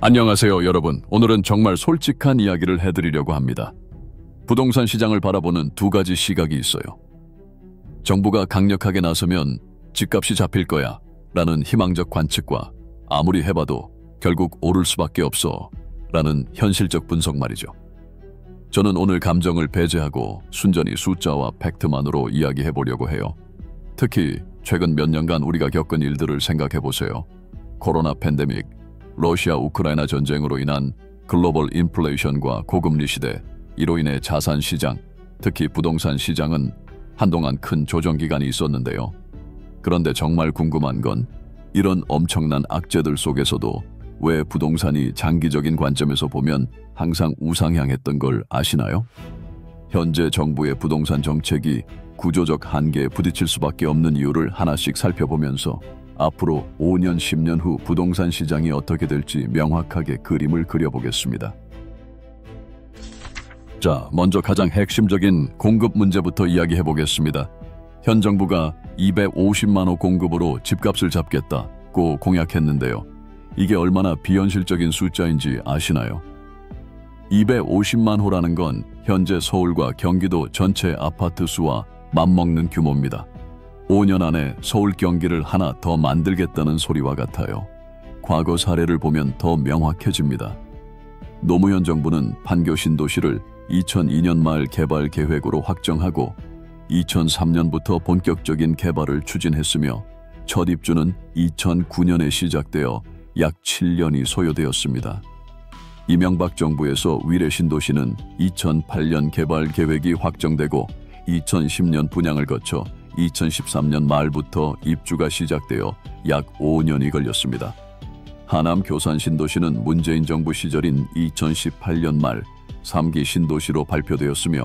안녕하세요, 여러분. 오늘은 정말 솔직한 이야기를 해드리려고 합니다. 부동산 시장을 바라보는 두 가지 시각이 있어요. 정부가 강력하게 나서면 집값이 잡힐 거야 라는 희망적 관측과 아무리 해봐도 결국 오를 수밖에 없어 라는 현실적 분석 말이죠. 저는 오늘 감정을 배제하고 순전히 숫자와 팩트만으로 이야기해보려고 해요. 특히 최근 몇 년간 우리가 겪은 일들을 생각해보세요. 코로나 팬데믹, 러시아 우크라이나 전쟁으로 인한 글로벌 인플레이션과 고금리 시대, 이로 인해 자산 시장, 특히 부동산 시장은 한동안 큰 조정 기간이 있었는데요. 그런데 정말 궁금한 건 이런 엄청난 악재들 속에서도 왜 부동산이 장기적인 관점에서 보면 항상 우상향했던 걸 아시나요? 현재 정부의 부동산 정책이 구조적 한계에 부딪힐 수밖에 없는 이유를 하나씩 살펴보면서 앞으로 5년, 10년 후 부동산 시장이 어떻게 될지 명확하게 그림을 그려보겠습니다. 자, 먼저 가장 핵심적인 공급 문제부터 이야기해보겠습니다. 현 정부가 250만 호 공급으로 집값을 잡겠다고 공약했는데요. 이게 얼마나 비현실적인 숫자인지 아시나요? 250만 호라는 건 현재 서울과 경기도 전체 아파트 수와 맞먹는 규모입니다. 5년 안에 서울 경기를 하나 더 만들겠다는 소리와 같아요. 과거 사례를 보면 더 명확해집니다. 노무현 정부는 판교 신도시를 2002년 말 개발 계획으로 확정하고 2003년부터 본격적인 개발을 추진했으며 첫 입주는 2009년에 시작되어 약 7년이 소요되었습니다. 이명박 정부에서 위례 신도시는 2008년 개발 계획이 확정되고 2010년 분양을 거쳐 2013년 말부터 입주가 시작되어 약 5년이 걸렸습니다. 하남 교산 신도시는 문재인 정부 시절인 2018년 말 3기 신도시로 발표되었으며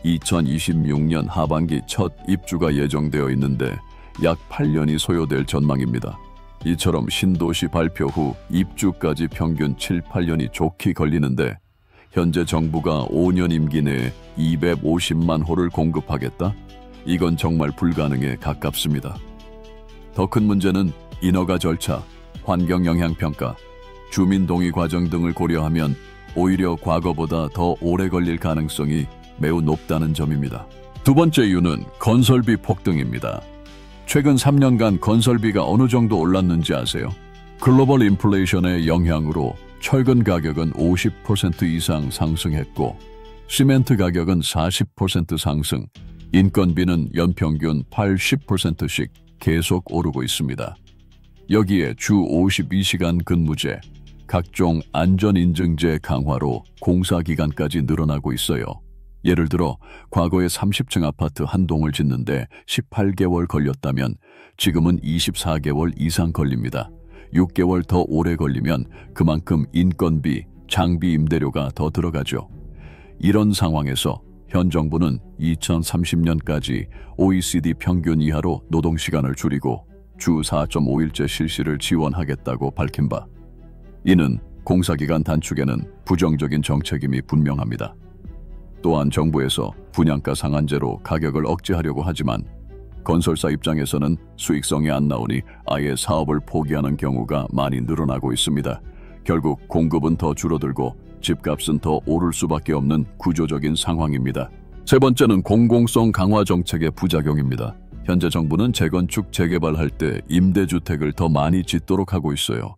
2026년 하반기 첫 입주가 예정되어 있는데 약 8년이 소요될 전망입니다. 이처럼 신도시 발표 후 입주까지 평균 7, 8년이 좋게 걸리는데 현재 정부가 5년 임기 내에 250만 호를 공급하겠다? 이건 정말 불가능에 가깝습니다. 더 큰 문제는 인허가 절차, 환경영향평가, 주민동의 과정 등을 고려하면 오히려 과거보다 더 오래 걸릴 가능성이 매우 높다는 점입니다. 두 번째 이유는 건설비 폭등입니다. 최근 3년간 건설비가 어느 정도 올랐는지 아세요? 글로벌 인플레이션의 영향으로 철근 가격은 50% 이상 상승했고 시멘트 가격은 40% 상승, 인건비는 연평균 80%씩 계속 오르고 있습니다. 여기에 주 52시간 근무제, 각종 안전인증제 강화로 공사기간까지 늘어나고 있어요. 예를 들어 과거에 30층 아파트 한 동을 짓는데 18개월 걸렸다면 지금은 24개월 이상 걸립니다. 6개월 더 오래 걸리면 그만큼 인건비, 장비 임대료가 더 들어가죠. 이런 상황에서 현 정부는 2030년까지 OECD 평균 이하로 노동시간을 줄이고 주 4.5일제 실시를 지원하겠다고 밝힌 바, 이는 공사기간 단축에는 부정적인 정책임이 분명합니다. 또한 정부에서 분양가 상한제로 가격을 억제하려고 하지만 건설사 입장에서는 수익성이 안 나오니 아예 사업을 포기하는 경우가 많이 늘어나고 있습니다. 결국 공급은 더 줄어들고 집값은 더 오를 수밖에 없는 구조적인 상황입니다. 세 번째는 공공성 강화 정책의 부작용입니다. 현재 정부는 재건축, 재개발할 때 임대주택을 더 많이 짓도록 하고 있어요.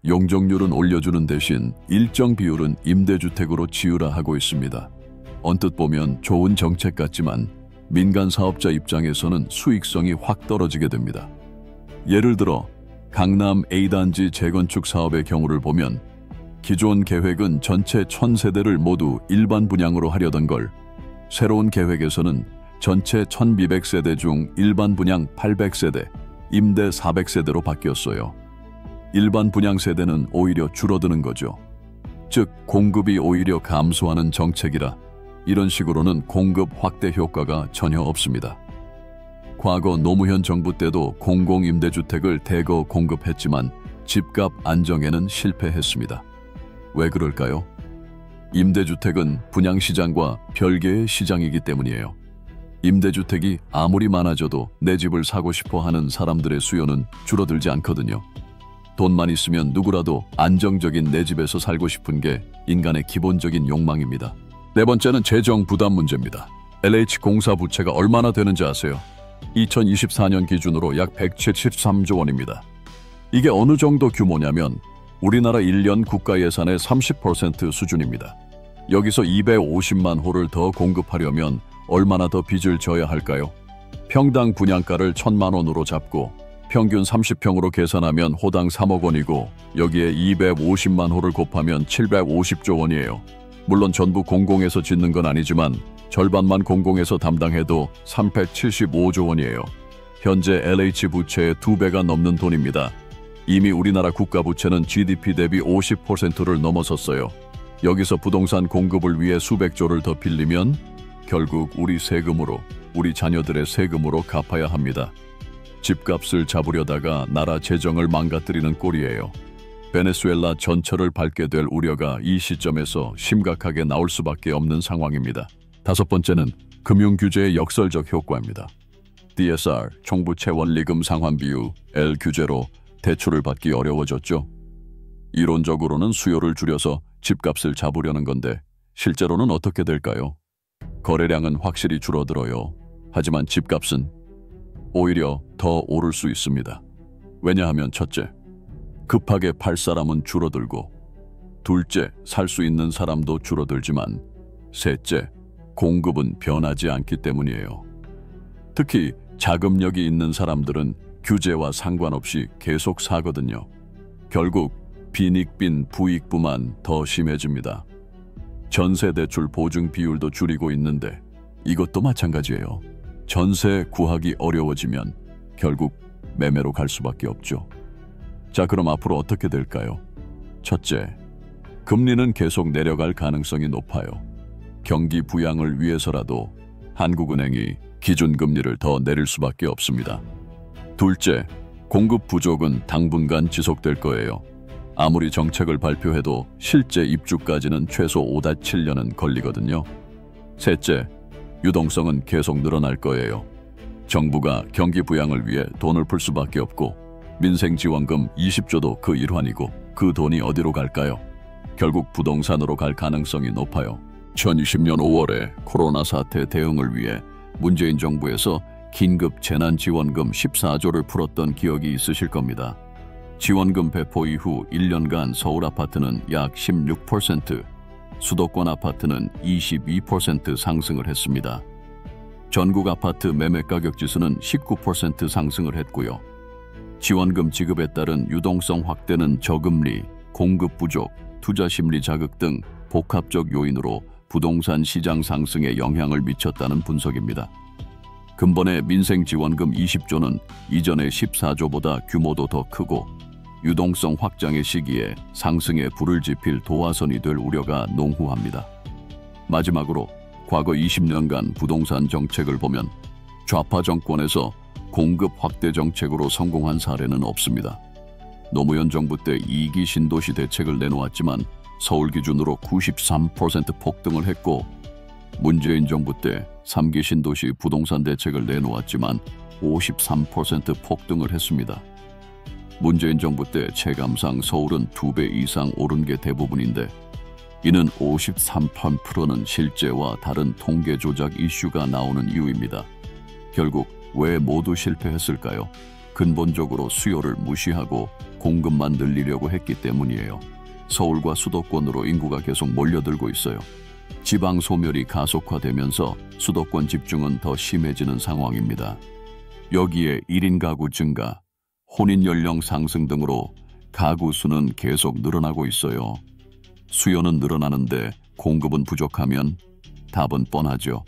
용적률은 올려주는 대신 일정 비율은 임대주택으로 지으라하고 있습니다. 언뜻 보면 좋은 정책 같지만 민간 사업자 입장에서는 수익성이 확 떨어지게 됩니다. 예를 들어 강남 A단지 재건축 사업의 경우를 보면 기존 계획은 전체 1000세대를 모두 일반 분양으로 하려던 걸 새로운 계획에서는 전체 1200세대 중 일반 분양 800세대, 임대 400세대로 바뀌었어요. 일반 분양 세대는 오히려 줄어드는 거죠. 즉 공급이 오히려 감소하는 정책이라 이런 식으로는 공급 확대 효과가 전혀 없습니다. 과거 노무현 정부 때도 공공임대주택을 대거 공급했지만 집값 안정에는 실패했습니다. 왜 그럴까요? 임대주택은 분양시장과 별개의 시장이기 때문이에요. 임대주택이 아무리 많아져도 내 집을 사고 싶어 하는 사람들의 수요는 줄어들지 않거든요. 돈만 있으면 누구라도 안정적인 내 집에서 살고 싶은 게 인간의 기본적인 욕망입니다. 네 번째는 재정 부담 문제입니다. LH 공사 부채가 얼마나 되는지 아세요? 2024년 기준으로 약 173조 원입니다. 이게 어느 정도 규모냐면 우리나라 1년 국가 예산의 30% 수준입니다. 여기서 250만 호를 더 공급하려면 얼마나 더 빚을 져야 할까요? 평당 분양가를 1,000만 원으로 잡고 평균 30평으로 계산하면 호당 3억 원이고 여기에 250만 호를 곱하면 750조 원이에요. 물론 전부 공공에서 짓는 건 아니지만 절반만 공공에서 담당해도 375조 원이에요. 현재 LH 부채의 2배가 넘는 돈입니다. 이미 우리나라 국가 부채는 GDP 대비 50%를 넘어섰어요. 여기서 부동산 공급을 위해 수백조를 더 빌리면 결국 우리 세금으로, 우리 자녀들의 세금으로 갚아야 합니다. 집값을 잡으려다가 나라 재정을 망가뜨리는 꼴이에요. 베네수엘라 전철을 밟게 될 우려가 이 시점에서 심각하게 나올 수밖에 없는 상황입니다. 다섯 번째는 금융규제의 역설적 효과입니다. DSR, 총부채원리금 상환비율, L 규제로 대출을 받기 어려워졌죠. 이론적으로는 수요를 줄여서 집값을 잡으려는 건데 실제로는 어떻게 될까요? 거래량은 확실히 줄어들어요. 하지만 집값은 오히려 더 오를 수 있습니다. 왜냐하면 첫째, 급하게 팔 사람은 줄어들고 둘째, 살 수 있는 사람도 줄어들지만 셋째, 공급은 변하지 않기 때문이에요. 특히 자금력이 있는 사람들은 규제와 상관없이 계속 사거든요. 결국 빈익빈 부익부만 더 심해집니다. 전세대출 보증 비율도 줄이고 있는데 이것도 마찬가지예요. 전세 구하기 어려워지면 결국 매매로 갈 수밖에 없죠. 자, 그럼 앞으로 어떻게 될까요? 첫째, 금리는 계속 내려갈 가능성이 높아요. 경기 부양을 위해서라도 한국은행이 기준금리를 더 내릴 수밖에 없습니다. 둘째, 공급 부족은 당분간 지속될 거예요. 아무리 정책을 발표해도 실제 입주까지는 최소 5-7년은 걸리거든요. 셋째, 유동성은 계속 늘어날 거예요. 정부가 경기 부양을 위해 돈을 풀 수밖에 없고 민생지원금 20조도 그 일환이고 그 돈이 어디로 갈까요? 결국 부동산으로 갈 가능성이 높아요. 2020년 5월에 코로나 사태 대응을 위해 문재인 정부에서 긴급 재난지원금 14조를 풀었던 기억이 있으실 겁니다. 지원금 배포 이후 1년간 서울 아파트는 약 16%, 수도권 아파트는 22% 상승을 했습니다. 전국 아파트 매매가격 지수는 19% 상승을 했고요. 지원금 지급에 따른 유동성 확대는 저금리, 공급 부족, 투자 심리 자극 등 복합적 요인으로 부동산 시장 상승에 영향을 미쳤다는 분석입니다. 근본의 민생지원금 20조는 이전의 14조보다 규모도 더 크고 유동성 확장의 시기에 상승에 불을 지필 도화선이 될 우려가 농후합니다. 마지막으로 과거 20년간 부동산 정책을 보면 좌파 정권에서 공급 확대 정책으로 성공한 사례는 없습니다. 노무현 정부 때 2기 신도시 대책을 내놓았지만 서울 기준으로 93% 폭등을 했고 문재인 정부 때 3기 신도시 부동산 대책을 내놓았지만 53% 폭등을 했습니다. 문재인 정부 때 체감상 서울은 2배 이상 오른 게 대부분인데 이는 53%는 실제와 다른 통계 조작 이슈가 나오는 이유입니다. 결국 왜 모두 실패했을까요? 근본적으로 수요를 무시하고 공급만 늘리려고 했기 때문이에요. 서울과 수도권으로 인구가 계속 몰려들고 있어요. 지방 소멸이 가속화되면서 수도권 집중은 더 심해지는 상황입니다. 여기에 1인 가구 증가, 혼인 연령 상승 등으로 가구 수는 계속 늘어나고 있어요. 수요는 늘어나는데 공급은 부족하면 답은 뻔하죠.